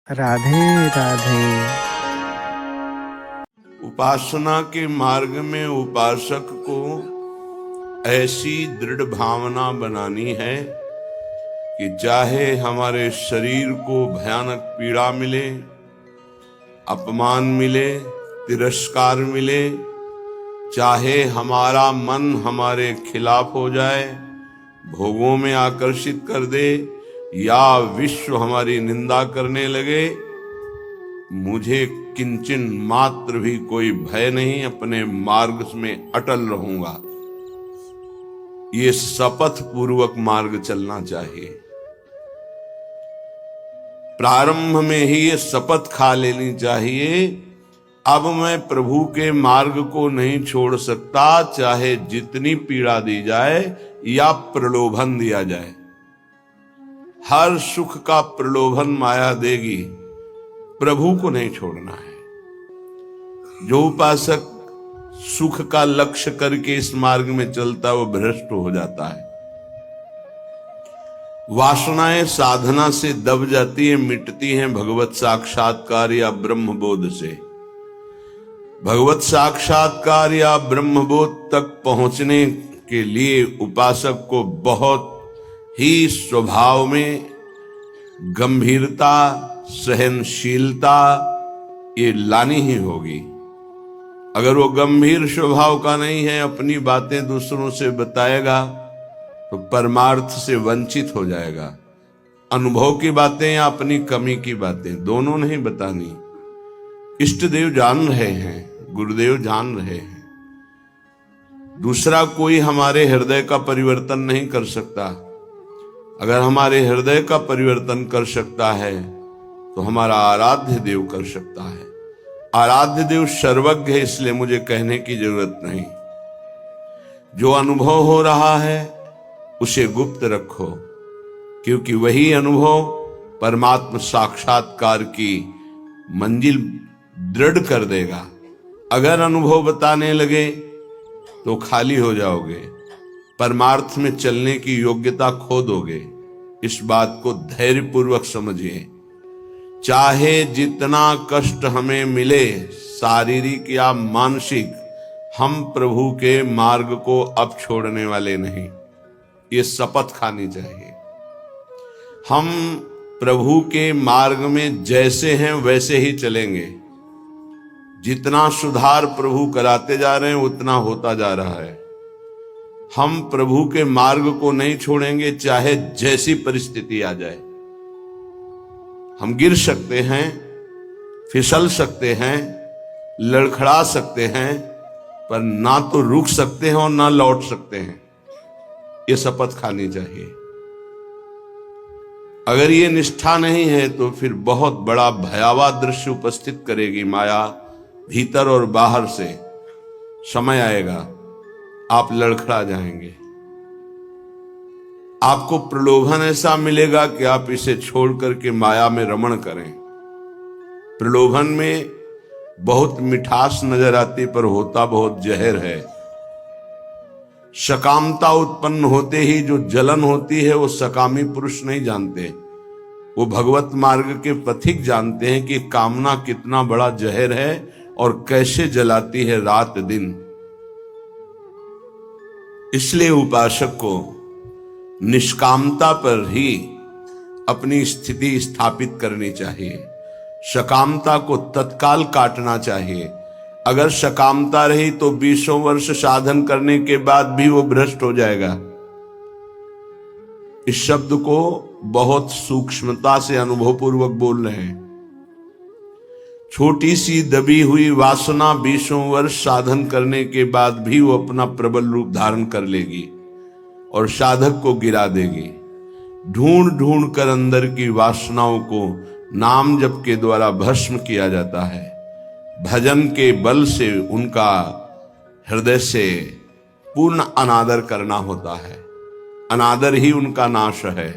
राधे राधे। उपासना के मार्ग में उपासक को ऐसी दृढ़ भावना बनानी है कि चाहे हमारे शरीर को भयानक पीड़ा मिले, अपमान मिले, तिरस्कार मिले, चाहे हमारा मन हमारे खिलाफ हो जाए, भोगों में आकर्षित कर दे या विश्व हमारी निंदा करने लगे, मुझे किंचन मात्र भी कोई भय नहीं, अपने मार्ग में अटल रहूंगा। ये शपथ पूर्वक मार्ग चलना चाहिए। प्रारंभ में ही ये शपथ खा लेनी चाहिए, अब मैं प्रभु के मार्ग को नहीं छोड़ सकता, चाहे जितनी पीड़ा दी जाए या प्रलोभन दिया जाए। हर सुख का प्रलोभन माया देगी, प्रभु को नहीं छोड़ना है। जो उपासक सुख का लक्ष्य करके इस मार्ग में चलता है वो भ्रष्ट हो जाता है। वासनाएं साधना से दब जाती है, मिटती हैं भगवत साक्षात्कार या ब्रह्म बोध से। भगवत साक्षात्कार या ब्रह्म बोध तक पहुंचने के लिए उपासक को बहुत ही स्वभाव में गंभीरता, सहनशीलता ये लानी ही होगी। अगर वो गंभीर स्वभाव का नहीं है, अपनी बातें दूसरों से बताएगा तो परमार्थ से वंचित हो जाएगा। अनुभव की बातें या अपनी कमी की बातें दोनों नहीं बतानी। इष्ट देव जान रहे हैं, गुरुदेव जान रहे हैं, दूसरा कोई हमारे हृदय का परिवर्तन नहीं कर सकता। अगर हमारे हृदय का परिवर्तन कर सकता है तो हमारा आराध्य देव कर सकता है। आराध्य देव सर्वज्ञ है, इसलिए मुझे कहने की जरूरत नहीं। जो अनुभव हो रहा है उसे गुप्त रखो, क्योंकि वही अनुभव परमात्मा साक्षात्कार की मंजिल दृढ़ कर देगा। अगर अनुभव बताने लगे तो खाली हो जाओगे, परमार्थ में चलने की योग्यता खो दोगे। इस बात को धैर्यपूर्वक समझिए। चाहे जितना कष्ट हमें मिले, शारीरिक या मानसिक, हम प्रभु के मार्ग को अब छोड़ने वाले नहीं। ये शपथ खानी चाहिए। हम प्रभु के मार्ग में जैसे हैं वैसे ही चलेंगे। जितना सुधार प्रभु कराते जा रहे हैं उतना होता जा रहा है। हम प्रभु के मार्ग को नहीं छोड़ेंगे, चाहे जैसी परिस्थिति आ जाए। हम गिर सकते हैं, फिसल सकते हैं, लड़खड़ा सकते हैं, पर ना तो रुक सकते हैं और ना लौट सकते हैं। ये शपथ खानी चाहिए। अगर ये निष्ठा नहीं है तो फिर बहुत बड़ा भयावह दृश्य उपस्थित करेगी माया, भीतर और बाहर से। समय आएगा आप लड़खड़ा जाएंगे। आपको प्रलोभन ऐसा मिलेगा कि आप इसे छोड़ करके माया में रमण करें। प्रलोभन में बहुत मिठास नजर आती, पर होता बहुत जहर है। सकामता उत्पन्न होते ही जो जलन होती है वो सकामी पुरुष नहीं जानते, वो भगवत मार्ग के पथिक जानते हैं कि कामना कितना बड़ा जहर है और कैसे जलाती है रात दिन। इसलिए उपासक को निष्कामता पर ही अपनी स्थिति स्थापित करनी चाहिए। सकामता को तत्काल काटना चाहिए। अगर सकामता रही तो 20 वर्ष साधन करने के बाद भी वो भ्रष्ट हो जाएगा। इस शब्द को बहुत सूक्ष्मता से अनुभवपूर्वक बोल रहे हैं। छोटी सी दबी हुई वासना 20 वर्ष साधन करने के बाद भी वो अपना प्रबल रूप धारण कर लेगी और साधक को गिरा देगी। ढूंढ ढूंढ कर अंदर की वासनाओं को नाम जप के द्वारा भस्म किया जाता है। भजन के बल से उनका हृदय से पूर्ण अनादर करना होता है। अनादर ही उनका नाश है,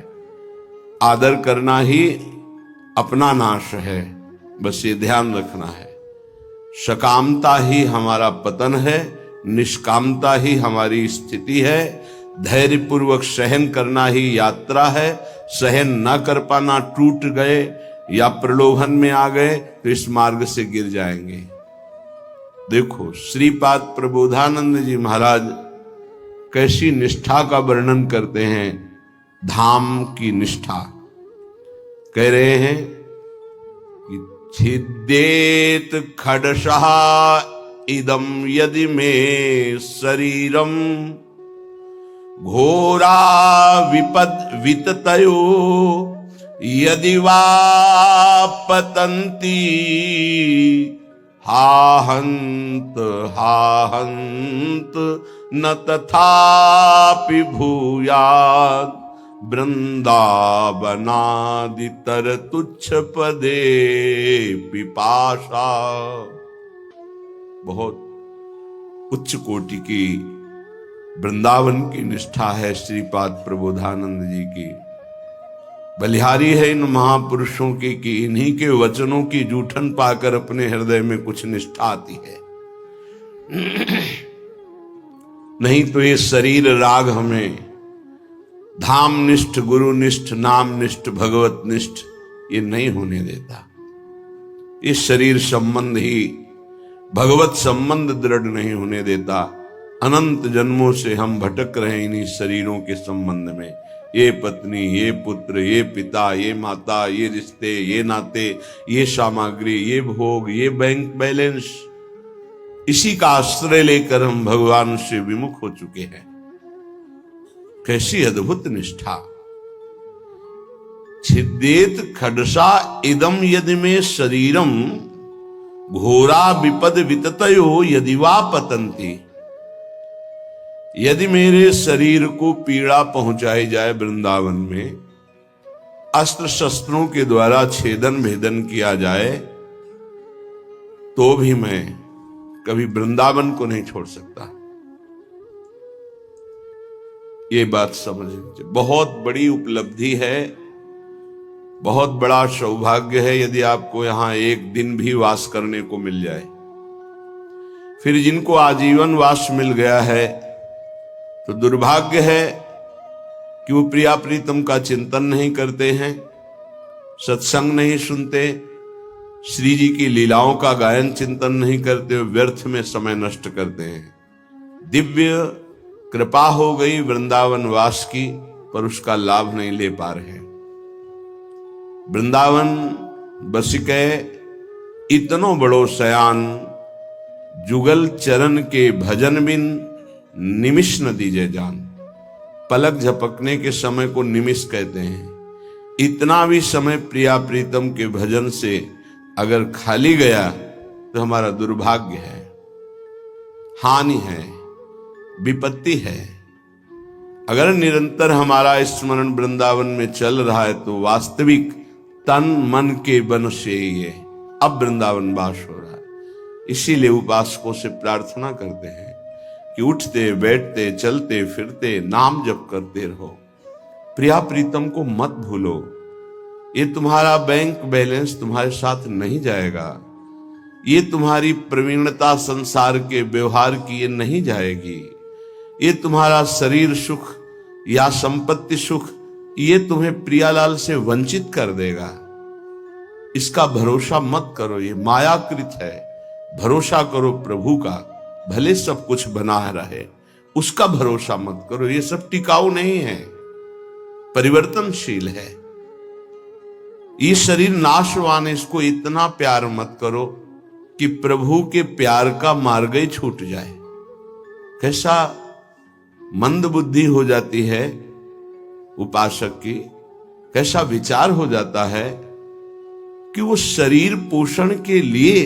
आदर करना ही अपना नाश है। बस ये ध्यान रखना है। सकामता ही हमारा पतन है, निष्कामता ही हमारी स्थिति है। धैर्यपूर्वक सहन करना ही यात्रा है। सहन न कर पाना, टूट गए, या प्रलोभन में आ गए तो इस मार्ग से गिर जाएंगे। देखो श्रीपाद प्रबोधानंद जी महाराज कैसी निष्ठा का वर्णन करते हैं, धाम की निष्ठा। कह रहे हैं कि छिद्येत खडशः इदम यदि मे शरीरम घोरा विपद विततयो यदि वा पतन्ति हाहंत न तथापि भूयात् वृंदावनादितर तुच्छ पदे पिपाशा। बहुत उच्च कोटि की वृंदावन की निष्ठा है श्रीपाद प्रबोधानंद जी की। बलिहारी है इन महापुरुषों की कि इन्हीं के वचनों की जूठन पाकर अपने हृदय में कुछ निष्ठा आती है। नहीं तो ये शरीर राग हमें धाम निष्ठ, गुरु निष्ठ, नाम निष्ठ, भगवत निष्ठ ये नहीं होने देता। इस शरीर संबंध ही भगवत संबंध दृढ़ नहीं होने देता। अनंत जन्मों से हम भटक रहे इन्हीं शरीरों के संबंध में। ये पत्नी, ये पुत्र, ये पिता, ये माता, ये रिश्ते, ये नाते, ये सामग्री, ये भोग, ये बैंक बैलेंस, इसी का आश्रय लेकर हम भगवान से विमुख हो चुके हैं। कैसी अद्भुत निष्ठा। छिद्येत खडसा इदम यदि में शरीरम घोरा विपद विततयो यदि वा पतंती। यदि मेरे शरीर को पीड़ा पहुंचाई जाए वृंदावन में, अस्त्र शस्त्रों के द्वारा छेदन भेदन किया जाए, तो भी मैं कभी वृंदावन को नहीं छोड़ सकता। ये बात समझिए, बहुत बड़ी उपलब्धि है, बहुत बड़ा सौभाग्य है यदि आपको यहां एक दिन भी वास करने को मिल जाए। फिर जिनको आजीवन वास मिल गया है तो दुर्भाग्य है कि वो प्रिया प्रीतम का चिंतन नहीं करते हैं, सत्संग नहीं सुनते, श्री जी की लीलाओं का गायन चिंतन नहीं करते, व्यर्थ में समय नष्ट करते हैं। दिव्य कृपा हो गई वृंदावन वास की, पर उसका लाभ नहीं ले पा रहे। वृंदावन बसिके इतनो बड़ो सयान, जुगल चरण के भजन बिन निमिष न दीजे जान। पलक झपकने के समय को निमिष कहते हैं। इतना भी समय प्रिया प्रीतम के भजन से अगर खाली गया तो हमारा दुर्भाग्य है, हानि है, विपत्ति है। अगर निरंतर हमारा स्मरण वृंदावन में चल रहा है तो वास्तविक तन मन के बन से ये अब वृंदावन वास हो रहा है। इसीलिए उपासकों से प्रार्थना करते हैं कि उठते बैठते चलते फिरते नाम जप करते रहो, प्रिया प्रीतम को मत भूलो। ये तुम्हारा बैंक बैलेंस तुम्हारे साथ नहीं जाएगा, ये तुम्हारी प्रवीणता संसार के व्यवहार की ये नहीं जाएगी, ये तुम्हारा शरीर सुख या संपत्ति सुख ये तुम्हें प्रियालाल से वंचित कर देगा। इसका भरोसा मत करो, ये मायाकृत है। भरोसा करो प्रभु का, भले सब कुछ बना रहे, उसका भरोसा मत करो। ये सब टिकाऊ नहीं है, परिवर्तनशील है। ये शरीर नाशवान है, इसको इतना प्यार मत करो कि प्रभु के प्यार का मार्ग ही छूट जाए। कैसा मंद बुद्धि हो जाती है उपासक की, कैसा विचार हो जाता है कि वो शरीर पोषण के लिए,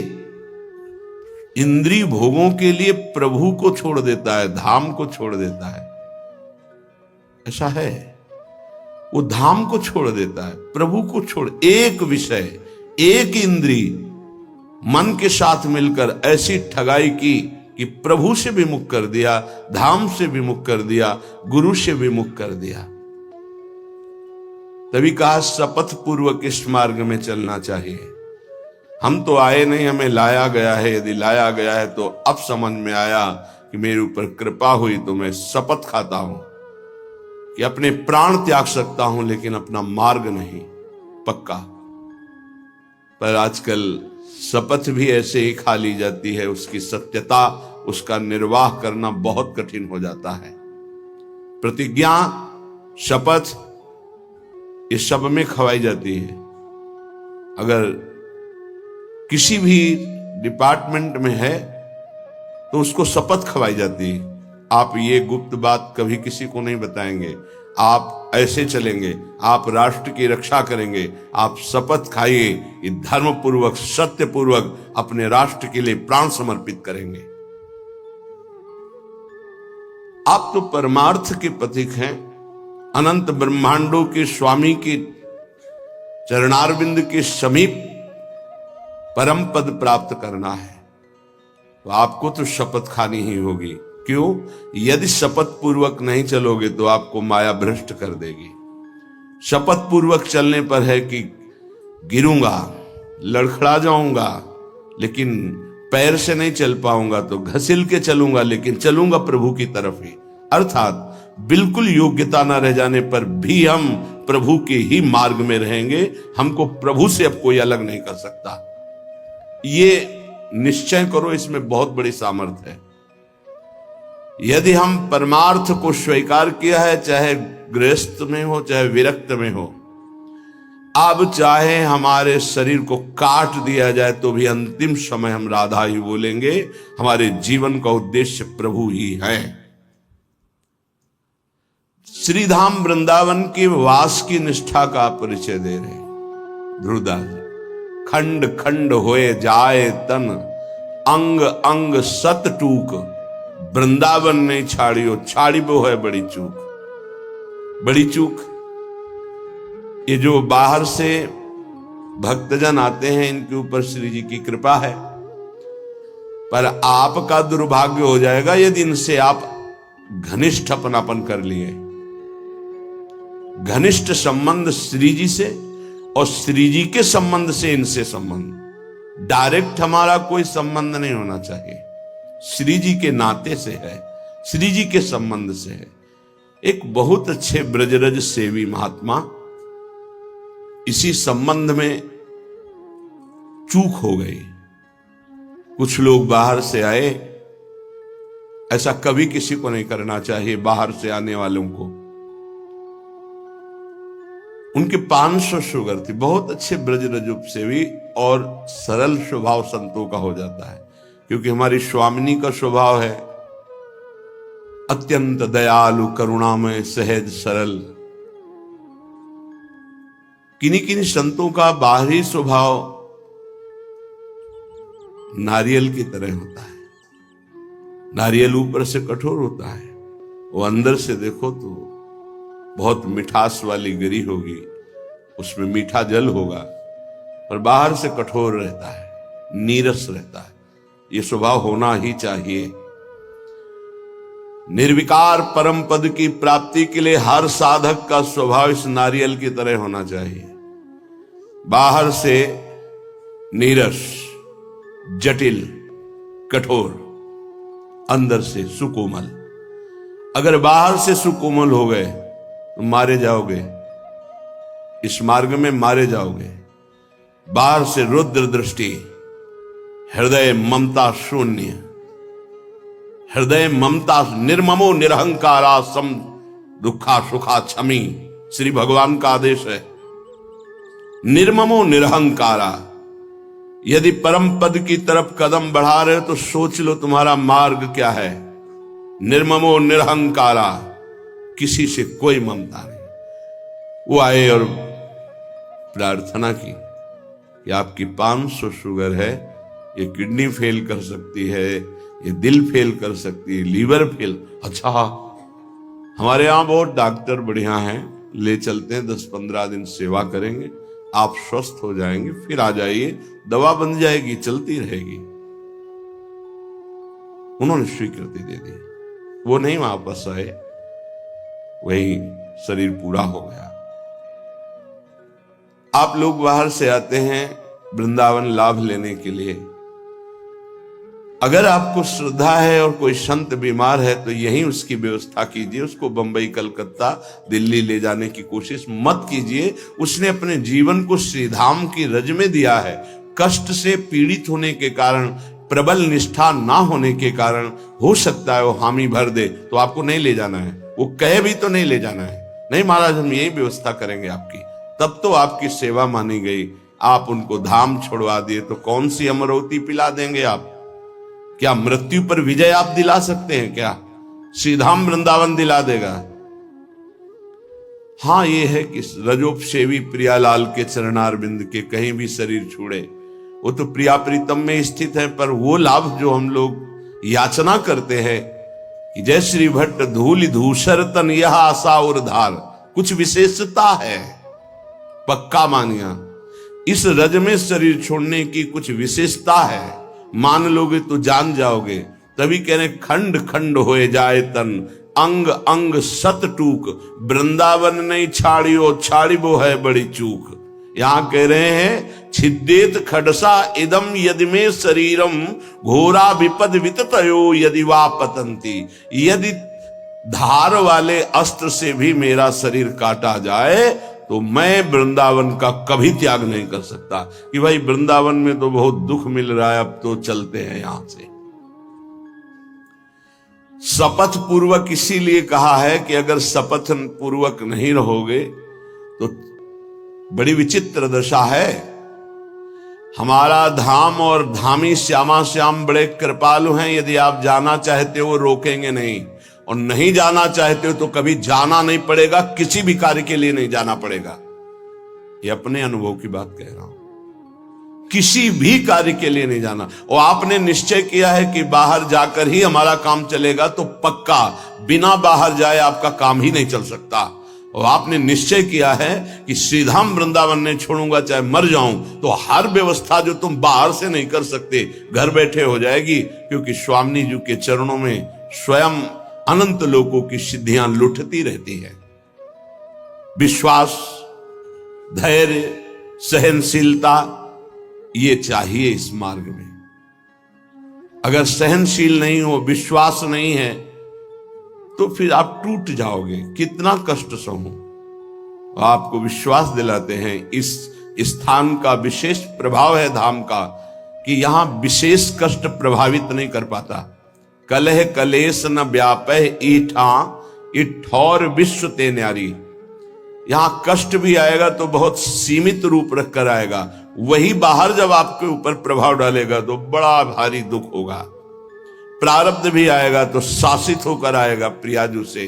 इंद्रिय भोगों के लिए प्रभु को छोड़ देता है, धाम को छोड़ देता है। ऐसा है, वो धाम को छोड़ देता है, प्रभु को छोड़, एक विषय, एक इंद्रिय मन के साथ मिलकर ऐसी ठगाई की कि प्रभु से विमुख कर दिया, धाम से विमुख कर दिया, गुरु से विमुख कर दिया। तभी कहा शपथ पूर्वक इस मार्ग में चलना चाहिए। हम तो आए नहीं, हमें लाया गया है। यदि लाया गया है तो अब समझ में आया कि मेरे ऊपर कृपा हुई तो मैं शपथ खाता हूं कि अपने प्राण त्याग सकता हूं, लेकिन अपना मार्ग नहीं। पक्का पर आजकल शपथ भी ऐसे ही खा ली जाती है, उसकी सत्यता, उसका निर्वाह करना बहुत कठिन हो जाता है। प्रतिज्ञा, शपथ, इस सब में खवाई जाती है। अगर किसी भी डिपार्टमेंट में है तो उसको शपथ खवाई जाती है, आप ये गुप्त बात कभी किसी को नहीं बताएंगे, आप ऐसे चलेंगे, आप राष्ट्र की रक्षा करेंगे, आप शपथ खाइए कि धर्म पूर्वक, सत्य पूर्वक अपने राष्ट्र के लिए प्राण समर्पित करेंगे। आप तो परमार्थ के प्रतीक हैं, अनंत ब्रह्मांडों के स्वामी के चरणारविंद के समीप परम पद प्राप्त करना है, तो आपको तो शपथ खानी ही होगी। क्यों? यदि शपथ पूर्वक नहीं चलोगे तो आपको माया भ्रष्ट कर देगी। शपथ पूर्वक चलने पर है कि गिरूंगा, लड़खड़ा जाऊंगा, लेकिन पैर से नहीं चल पाऊंगा, तो घसील के चलूंगा, लेकिन चलूंगा प्रभु की तरफ ही। अर्थात बिल्कुल योग्यता न रह जाने पर भी हम प्रभु के ही मार्ग में रहेंगे, हमको प्रभु से अब कोई अलग नहीं कर सकता। ये निश्चय करो, इसमें बहुत बड़ी सामर्थ्य है। यदि हम परमार्थ को स्वीकार किया है, चाहे गृहस्थ में हो चाहे विरक्त में हो, अब चाहे हमारे शरीर को काट दिया जाए तो भी अंतिम समय हम राधा ही बोलेंगे। हमारे जीवन का उद्देश्य प्रभु ही है। श्रीधाम वृंदावन की वास की निष्ठा का परिचय दे रहे ध्रुवदास। खंड खंड होए जाए तन, अंग अंग सत टूक, वृंदावन नहीं छाड़ियो, छाड़ी वो है बड़ी चूक। बड़ी चूक, ये जो बाहर से भक्तजन आते हैं, इनके ऊपर श्री जी की कृपा है, पर आपका दुर्भाग्य हो जाएगा यदि इनसे आप घनिष्ठ अपनापन कर लिए। घनिष्ठ संबंध श्री जी से और श्री जी के संबंध से इनसे संबंध, डायरेक्ट हमारा कोई संबंध नहीं होना चाहिए, श्री जी के नाते से है, श्री जी के संबंध से है। एक बहुत अच्छे ब्रजरज सेवी महात्मा इसी संबंध में चूक हो गई। कुछ लोग बाहर से आए, ऐसा कभी किसी को नहीं करना चाहिए। बाहर से आने वालों को, उनके 500 शुगर थी, बहुत अच्छे ब्रजरज सेवी और सरल स्वभाव संतों का हो जाता है, क्योंकि हमारी स्वामिनी का स्वभाव है अत्यंत दयालु, करुणामय, सहज, सरल। किन्हीं किन्हीं संतों का बाहरी स्वभाव नारियल की तरह होता है। नारियल ऊपर से कठोर होता है, वो अंदर से देखो तो बहुत मिठास वाली गिरी होगी, उसमें मीठा जल होगा, पर बाहर से कठोर रहता है, नीरस रहता है। ये स्वभाव होना ही चाहिए। निर्विकार परम पद की प्राप्ति के लिए हर साधक का स्वभाव इस नारियल की तरह होना चाहिए। बाहर से नीरस, जटिल, कठोर, अंदर से सुकोमल। अगर बाहर से सुकोमल हो गए तो मारे जाओगे, इस मार्ग में मारे जाओगे। बाहर से रुद्र दृष्टि, हृदय ममता शून्य, हृदय ममता, निर्ममो निरहंकारा सम दुखा सुखा क्षमी, श्री भगवान का आदेश है। निर्ममो निरहंकारा। यदि परम पद की तरफ कदम बढ़ा रहे हो तो सोच लो तुम्हारा मार्ग क्या है। निर्ममो निरहंकारा, किसी से कोई ममता नहीं। वो आए और प्रार्थना की कि आपकी 500 शुगर है, ये किडनी फेल कर सकती है, ये दिल फेल कर सकती है, लीवर फेल। अच्छा, हमारे यहां बहुत डॉक्टर बढ़िया हैं, ले चलते हैं, 10-15 दिन सेवा करेंगे, आप स्वस्थ हो जाएंगे, फिर आ जाइए, दवा बन जाएगी, चलती रहेगी। उन्होंने स्वीकृति दे दी। वो नहीं वापस आए, वही शरीर पूरा हो गया। आप लोग बाहर से आते हैं वृंदावन लाभ लेने के लिए, अगर आपको श्रद्धा है और कोई संत बीमार है तो यहीं उसकी व्यवस्था कीजिए, उसको बंबई, कलकत्ता, दिल्ली ले जाने की कोशिश मत कीजिए। उसने अपने जीवन को श्रीधाम की रज में दिया है। कष्ट से पीड़ित होने के कारण, प्रबल निष्ठा ना होने के कारण हो सकता है वो हामी भर दे, तो आपको नहीं ले जाना है। वो कहे भी तो नहीं ले जाना है, नहीं महाराज हम यही व्यवस्था करेंगे आपकी, तब तो आपकी सेवा मानी गई। आप उनको धाम छोड़वा दिए तो कौन सी अमरौती पिला देंगे आप? क्या मृत्यु पर विजय आप दिला सकते हैं? क्या श्रीधाम वृंदावन दिला देगा? हां, ये है कि रजोपसेवी प्रियालाल के चरणारविंद के कहीं भी शरीर छूड़े, वो तो प्रिया प्रीतम में स्थित है। पर वो लाभ जो हम लोग याचना करते हैं कि जय श्री भट्ट धूलि धूसर तन यह आशा और धार, कुछ विशेषता है, पक्का मानिया। इस रज में शरीर छोड़ने की कुछ विशेषता है, मान लोगे तो जान जाओगे। तभी कह रहे खंड खंड होए जाए तन, अंग अंग सत टूक, वृंदावन नहीं छाड़ियो छाड़िबो है बड़ी चूक। यहां कह रहे हैं छिद्देत खडसा इदम यदि में शरीरम, घोरा विपद विततयो यदि वा पतंती। यदि धार वाले अस्त्र से भी मेरा शरीर काटा जाए तो मैं वृंदावन का कभी त्याग नहीं कर सकता कि भाई वृंदावन में तो बहुत दुख मिल रहा है, अब तो चलते हैं यहां से। शपथ पूर्वक इसीलिए कहा है कि अगर शपथ पूर्वक नहीं रहोगे तो बड़ी विचित्र दशा है। हमारा धाम और धामी श्यामा श्याम बड़े कृपालु हैं। यदि आप जाना चाहते हो रोकेंगे नहीं, और नहीं जाना चाहते हो तो कभी जाना नहीं पड़ेगा, किसी भी कार्य के लिए नहीं जाना पड़ेगा। ये अपने अनुभव की बात कह रहा हूं, किसी भी कार्य के लिए नहीं जाना। और आपने निश्चय किया है कि बाहर जाकर ही हमारा काम चलेगा, तो पक्का बिना बाहर जाए आपका काम ही नहीं चल सकता। और आपने निश्चय किया है कि श्रीधाम वृंदावन नहीं छोड़ूंगा चाहे मर जाऊं, तो हर व्यवस्था जो तुम बाहर से नहीं कर सकते घर बैठे हो जाएगी, क्योंकि स्वामी जी के चरणों में स्वयं अनंत लोकों की सिद्धियां लुटती रहती है। विश्वास, धैर्य, सहनशीलता ये चाहिए इस मार्ग में। अगर सहनशील नहीं हो, विश्वास नहीं है, तो फिर आप टूट जाओगे। कितना कष्ट सहूं। आपको विश्वास दिलाते हैं इस स्थान का विशेष प्रभाव है धाम का, कि यहां विशेष कष्ट प्रभावित नहीं कर पाता। कलह कलेश न व्यापह ईठा इठौर विश्व ते न्यारी। यहां कष्ट भी आएगा तो बहुत सीमित रूप रख कर आएगा, वही बाहर जब आपके ऊपर प्रभाव डालेगा तो बड़ा भारी दुख होगा। प्रारब्ध भी आएगा तो शासित होकर आएगा प्रियाजू से,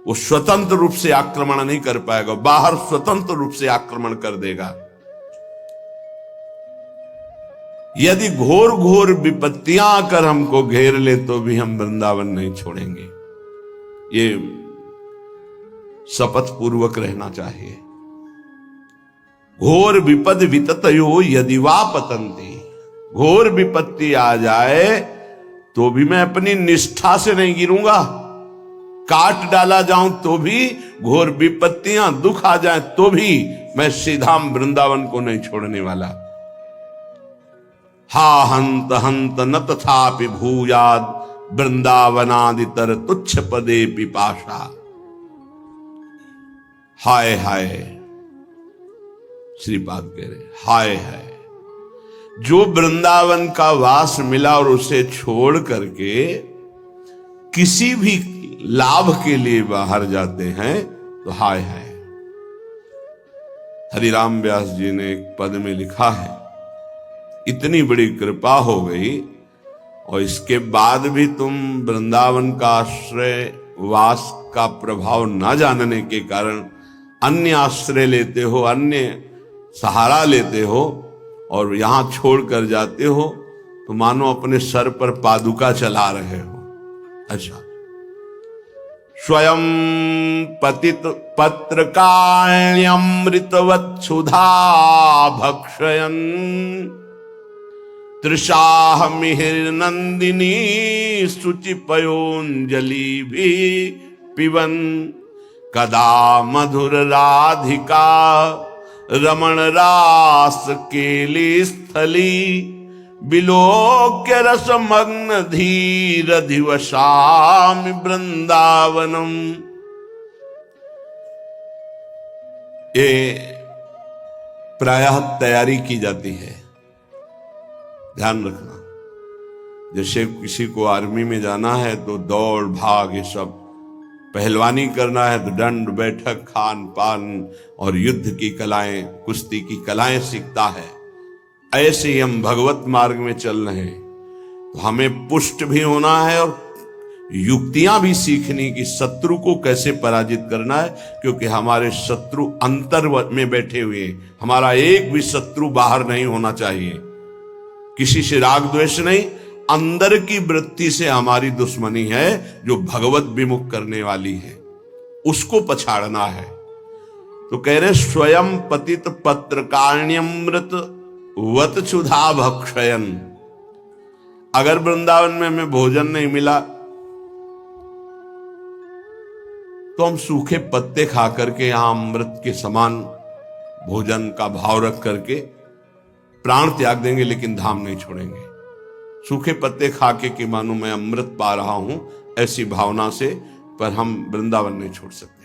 वो स्वतंत्र रूप से आक्रमण नहीं कर पाएगा, बाहर स्वतंत्र रूप से आक्रमण कर देगा। यदि घोर घोर विपत्तियां आकर हमको घेर ले तो भी हम वृंदावन नहीं छोड़ेंगे। ये शपथ पूर्वक रहना चाहिए। घोर विपद विततयो यदि वा पतंती, घोर विपत्ति आ जाए तो भी मैं अपनी निष्ठा से नहीं गिरूंगा। काट डाला जाऊं तो भी, घोर विपत्तियां दुख आ जाए तो भी मैं श्रीधाम वृंदावन को नहीं छोड़ने वाला। हा हंत हंत न तथापि भूयाद वृंदावनादितर तुच्छ पदे पिपाशा। हाय हाय, श्रीपाद कह रहे हाय हाय, जो वृंदावन का वास मिला और उसे छोड़ करके किसी भी लाभ के लिए बाहर जाते हैं तो हाय हाय। हरिराम व्यास जी ने एक पद में लिखा है, इतनी बड़ी कृपा हो गई और इसके बाद भी तुम वृंदावन का आश्रय वास का प्रभाव न जानने के कारण अन्य आश्रय लेते हो, अन्य सहारा लेते हो और यहां छोड़कर जाते हो, तो मानो अपने सर पर पादुका चला रहे हो। अच्छा, स्वयं पतित पत्रकाण्यमृतवत् सुधा भक्षयन् तृषाह मिहिर नंदिनी शुचि पयोंजलि भी पिबन कदा मधुर राधिका रमण रास केली स्थली बिलोक्य रसमग्न धीर दिवसामि वृंदावनम। ये प्रायः तैयारी की जाती है, ध्यान रखना। जैसे किसी को आर्मी में जाना है तो दौड़ भाग ये सब, पहलवानी करना है तो दंड बैठक खान पान और युद्ध की कलाएं, कुश्ती की कलाएं सीखता है। ऐसे ही हम भगवत मार्ग में चल रहे हैं तो हमें पुष्ट भी होना है और युक्तियां भी सीखनी कि शत्रु को कैसे पराजित करना है, क्योंकि हमारे शत्रु अंतर में बैठे हुए हैं। हमारा एक भी शत्रु बाहर नहीं होना चाहिए। किसी से राग द्वेष नहीं, अंदर की वृत्ति से हमारी दुश्मनी है जो भगवत विमुख करने वाली है, उसको पछाड़ना है। तो कह रहे स्वयं पतित पत्रकाण्यमृत वत क्षुधा भक्षयन। अगर वृंदावन में हमें भोजन नहीं मिला तो हम सूखे पत्ते खा करके यहां अमृत के समान भोजन का भाव रख करके प्राण त्याग देंगे, लेकिन धाम नहीं छोड़ेंगे। सूखे पत्ते खा के कि मानो मैं अमृत पा रहा हूं, ऐसी भावना से, पर हम वृंदावन नहीं छोड़ सकते।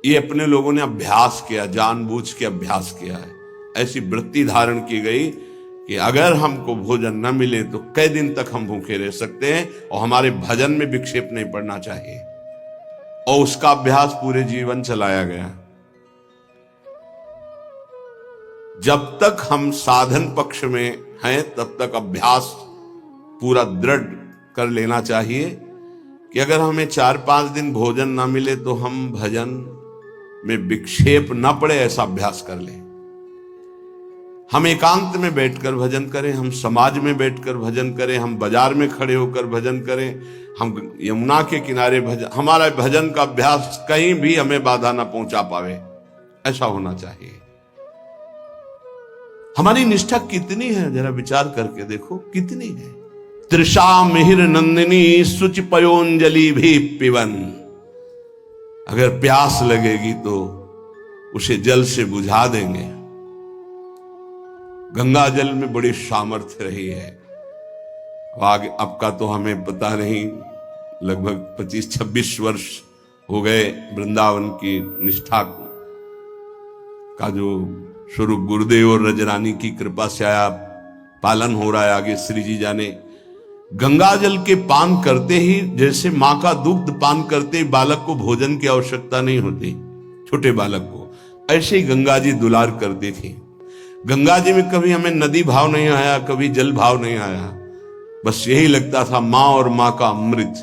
ये अपने लोगों ने अभ्यास किया, जानबूझ के अभ्यास किया है। ऐसी वृत्ति धारण की गई कि अगर हमको भोजन न मिले तो कई दिन तक हम भूखे रह सकते हैं, और हमारे भजन में विक्षेप नहीं पड़ना चाहिए, और उसका अभ्यास पूरे जीवन चलाया गया। जब तक हम साधन पक्ष में हैं तब तक अभ्यास पूरा दृढ़ कर लेना चाहिए कि अगर हमें 4-5 दिन भोजन ना मिले तो हम भजन में विक्षेप ना पड़े, ऐसा अभ्यास कर लें। हम एकांत में बैठकर भजन करें, हम समाज में बैठकर भजन करें, हम बाजार में खड़े होकर भजन करें, हम यमुना के किनारे भजन, हमारा भजन का अभ्यास कहीं भी हमें बाधा ना पहुंचा पावे, ऐसा होना चाहिए। हमारी निष्ठा कितनी है, जरा विचार करके देखो कितनी है। तृषा मिहिर नंदिनी सुच पयोंजलि भी पिवन। अगर प्यास लगेगी तो उसे जल से बुझा देंगे। गंगा जल में बड़ी सामर्थ्य रही है। आगे अब का तो हमें पता नहीं, लगभग 25-26 वर्ष हो गए वृंदावन की निष्ठा का जो स्वरूप गुरुदेव और रजरानी की कृपा से आया पालन हो रहा है। आगे श्री जी जाने। गंगा जल के पान करते ही, जैसे मां का दुग्ध पान करते ही बालक को भोजन की आवश्यकता नहीं होती, छोटे बालक को, ऐसे ही गंगा जी दुलार करती थी। गंगा जी में कभी हमें नदी भाव नहीं आया, कभी जल भाव नहीं आया, बस यही लगता था मां और मां का अमृत।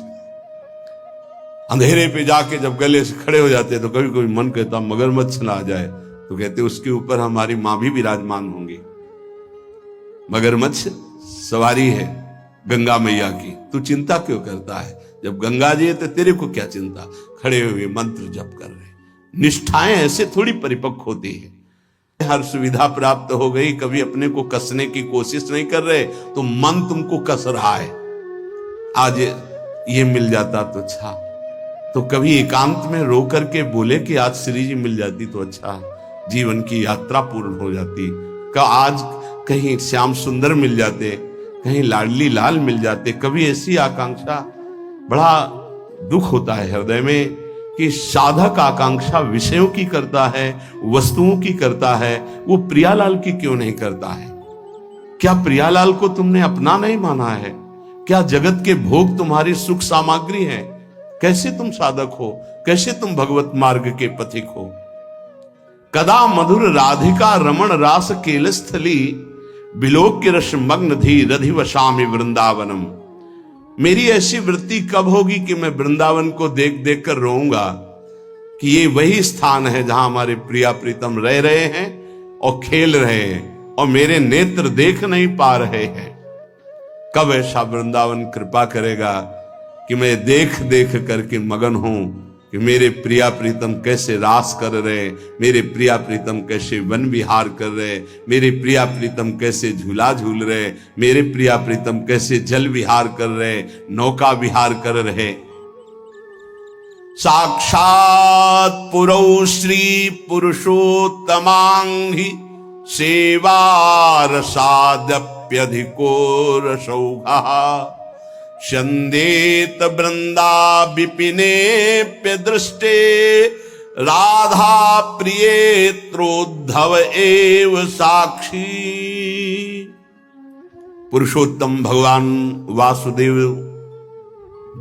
अंधेरे पे जाके जब गले से खड़े हो जाते तो कभी कभी मन कहता मगरमच्छ ना आ जाए, तो कहते उसके ऊपर हमारी मां भी विराजमान होंगी। मगरमच्छ सवारी है गंगा मैया की, तू चिंता क्यों करता है? जब गंगा जी है तो तेरे को क्या चिंता? खड़े हुए मंत्र जप कर रहे। निष्ठाएं ऐसे थोड़ी परिपक्व होती है। हर सुविधा प्राप्त हो गई, कभी अपने को कसने की कोशिश नहीं कर रहे तो मन तुमको कस रहा है। आज ये मिल जाता तो अच्छा, तो कभी एकांत में रो करके बोले कि आज श्री जी मिल जाती तो अच्छा, जीवन की यात्रा पूर्ण हो जाती। का आज कहीं श्याम सुंदर मिल जाते, कहीं लाडली लाल मिल जाते। कभी ऐसी आकांक्षा, बड़ा दुख होता है हृदय में कि साधक आकांक्षा विषयों की करता है, वस्तुओं की करता है, वो प्रियालाल की क्यों नहीं करता है? क्या प्रियालाल को तुमने अपना नहीं माना है? क्या जगत के भोग तुम्हारी सुख सामग्री है? कैसे तुम साधक हो? कैसे तुम भगवत मार्ग के पथिक हो? कदा मधुर राधिका रमण रास केलस्थली बिलोक्य रस मग्न धी रधिवशामि वृंदावनम। मेरी ऐसी वृत्ति कब होगी कि मैं वृंदावन को देख देख कर रोऊंगा कि ये वही स्थान है जहां हमारे प्रिया प्रीतम रह रहे हैं और खेल रहे हैं और मेरे नेत्र देख नहीं पा रहे हैं। कब ऐसा वृंदावन कृपा करेगा कि मैं देख देख करके मगन हूं कि मेरे प्रिया प्रीतम कैसे रास कर रहे, मेरे प्रिया प्रीतम कैसे वन विहार कर रहे, मेरे प्रिया प्रीतम कैसे झूला झूल रहे, मेरे प्रिया प्रीतम कैसे जल विहार कर रहे, नौका विहार कर रहे। साक्षात पुरौ श्री पुरुषोत्तमांघि सेवारसादप्यधिको रसौघः स्यन्देत वृंदा विपिनेप्य दृष्टे राधा प्रियेत्रोद्धव एव साक्षी। पुरुषोत्तम भगवान वासुदेव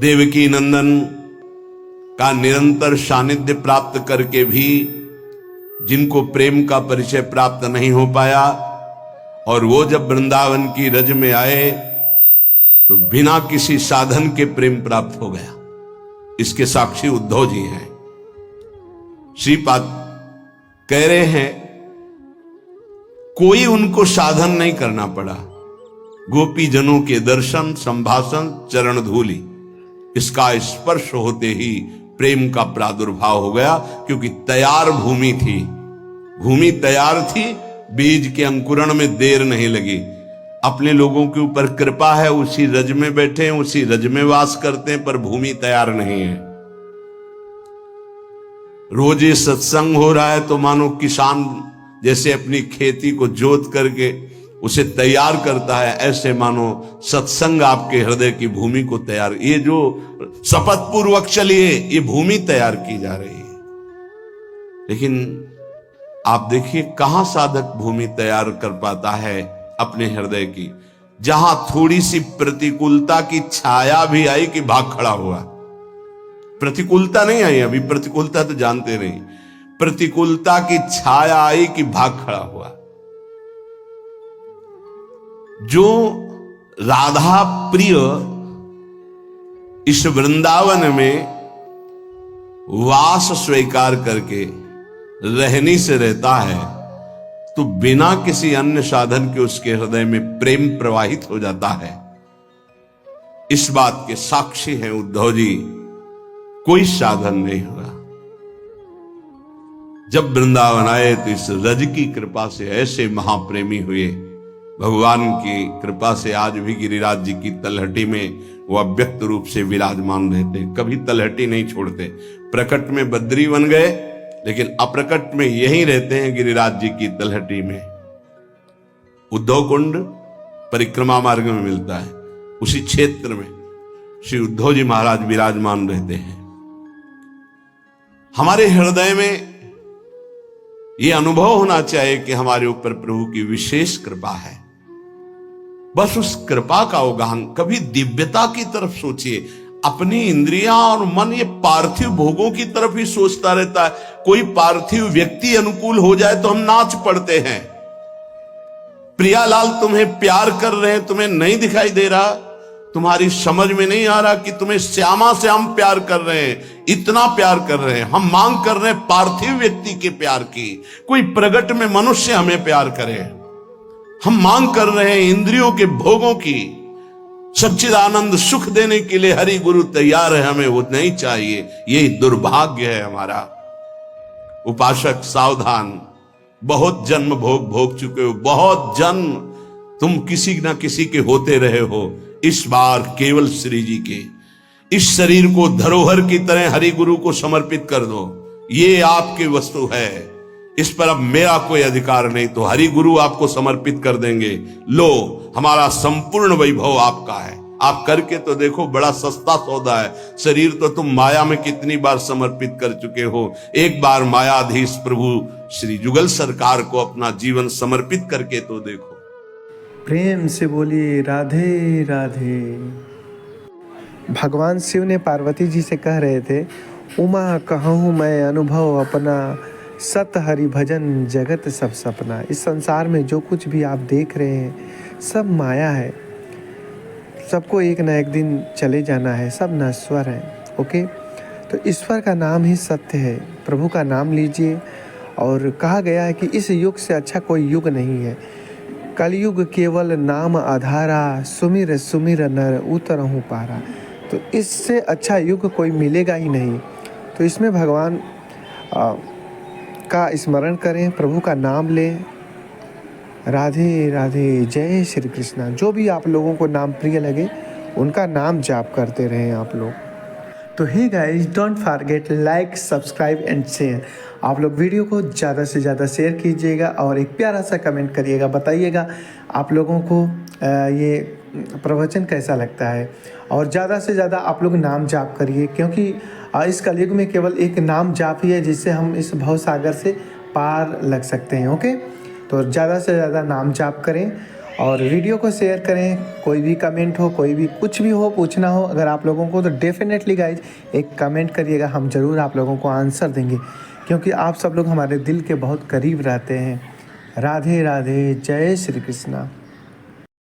देवकी नंदन का निरंतर सानिध्य प्राप्त करके भी जिनको प्रेम का परिचय प्राप्त नहीं हो पाया, और वो जब वृंदावन की रज में आए तो बिना किसी साधन के प्रेम प्राप्त हो गया। इसके साक्षी उद्धव जी हैं। श्रीपाद कह रहे हैं कोई उनको साधन नहीं करना पड़ा, गोपी जनों के दर्शन, संभाषण, चरण धूलि, इसका स्पर्श होते ही प्रेम का प्रादुर्भाव हो गया। क्योंकि तैयार भूमि थी, भूमि तैयार थी, बीज के अंकुरण में देर नहीं लगी। अपने लोगों के ऊपर कृपा है, उसी रज में बैठे हैं, उसी रज में वास करते हैं, पर भूमि तैयार नहीं है। रोज ये सत्संग हो रहा है तो मानो किसान जैसे अपनी खेती को जोत करके उसे तैयार करता है, ऐसे मानो सत्संग आपके हृदय की भूमि को तैयार, ये जो शपथ पूर्वक चलिए, ये भूमि तैयार की जा रही है। लेकिन आप देखिए कहां साधक भूमि तैयार कर पाता है अपने हृदय की। जहां थोड़ी सी प्रतिकूलता की छाया भी आई कि भाग खड़ा हुआ। प्रतिकूलता नहीं आई, अभी प्रतिकूलता तो जानते नहीं, प्रतिकूलता की छाया आई कि भाग खड़ा हुआ। जो राधा प्रिय इस वृंदावन में वास स्वीकार करके रहनी से रहता है, तो बिना किसी अन्य साधन के उसके हृदय में प्रेम प्रवाहित हो जाता है। इस बात के साक्षी हैं उद्धव जी, कोई साधन नहीं हुआ। जब वृंदावन आए तो इस रज की कृपा से ऐसे महाप्रेमी हुए। भगवान की कृपा से आज भी गिरिराज जी की तलहटी में वो अव्यक्त रूप से विराजमान रहते, कभी तलहटी नहीं छोड़ते। प्रकट में बद्री बन गए, लेकिन अप्रकट में यहीं रहते हैं गिरिराज जी की तलहटी में। उद्धव कुंड परिक्रमा मार्ग में मिलता है, उसी क्षेत्र में श्री उद्धव जी महाराज विराजमान रहते हैं। हमारे हृदय में यह अनुभव होना चाहिए कि हमारे ऊपर प्रभु की विशेष कृपा है। बस उस कृपा का अवगाहन, कभी दिव्यता की तरफ सोचिए। अपनी इंद्रियां और मन ये पार्थिव भोगों की तरफ ही सोचता रहता है। कोई पार्थिव व्यक्ति अनुकूल हो जाए तो हम नाच पड़ते हैं। प्रियालाल तुम्हें प्यार कर रहे हैं, तुम्हें नहीं दिखाई दे रहा, तुम्हारी समझ में नहीं आ रहा कि तुम्हें श्यामा से हम प्यार कर रहे हैं, इतना प्यार कर रहे हैं। हम मांग कर रहे हैं पार्थिव व्यक्ति के प्यार की, कोई प्रगट में मनुष्य हमें प्यार करे। हम मांग कर रहे हैं इंद्रियों के भोगों की। सच्चिदानंद सुख देने के लिए हरि गुरु तैयार है, हमें वो नहीं चाहिए। यही दुर्भाग्य है हमारा। उपासक सावधान, बहुत जन्म भोग चुके हो, बहुत जन्म तुम किसी ना किसी के होते रहे हो। इस बार केवल श्री जी के इस शरीर को धरोहर की तरह हरि गुरु को समर्पित कर दो। ये आपकी वस्तु है, इस पर अब मेरा कोई अधिकार नहीं, तो हरि गुरु आपको समर्पित कर देंगे। लो, हमारा संपूर्ण वैभव आपका है। आप करके तो देखो, बड़ा सस्ता सौदा है। शरीर तो तुम माया में कितनी बार समर्पित कर चुके हो। एक बार मायाधीश प्रभु श्री जुगल सरकार को अपना जीवन समर्पित करके तो देखो। प्रेम से बोलिए राधे राधे। भगवान शिव ने पार्वती जी से कह रहे थे, उमा कहूँ मैं अनुभव अपना, सत हरि भजन जगत सब सपना। इस संसार में जो कुछ भी आप देख रहे हैं सब माया है, सबको एक ना एक दिन चले जाना है, सब नश्वर है। ओके, तो ईश्वर का नाम ही सत्य है। प्रभु का नाम लीजिए। और कहा गया है कि इस युग से अच्छा कोई युग नहीं है। कलयुग केवल नाम आधारा, सुमिर सुमिर नर उतरहु पारा। तो इससे अच्छा युग कोई मिलेगा ही नहीं। तो इसमें भगवान का स्मरण करें, प्रभु का नाम लें। राधे राधे, जय श्री कृष्णा। जो भी आप लोगों को नाम प्रिय लगे उनका नाम जाप करते रहें आप लोग। तो hey guys, don't forget like, subscribe and share. आप लोग वीडियो को ज़्यादा से ज़्यादा शेयर कीजिएगा और एक प्यारा सा कमेंट करिएगा, बताइएगा आप लोगों को ये प्रवचन कैसा लगता है। और ज़्यादा से ज़्यादा आप लोग नाम जाप करिए, क्योंकि इस कलयुग में केवल एक नाम जाप ही है जिससे हम इस भव सागर से पार लग सकते हैं। ओके, तो ज़्यादा से ज़्यादा नाम जाप करें और वीडियो को शेयर करें। कोई भी कमेंट हो, कोई भी कुछ भी हो, पूछना हो अगर आप लोगों को, तो डेफिनेटली गाइज एक कमेंट करिएगा, हम ज़रूर आप लोगों को आंसर देंगे, क्योंकि आप सब लोग हमारे दिल के बहुत करीब रहते हैं। राधे राधे, जय श्री कृष्णा।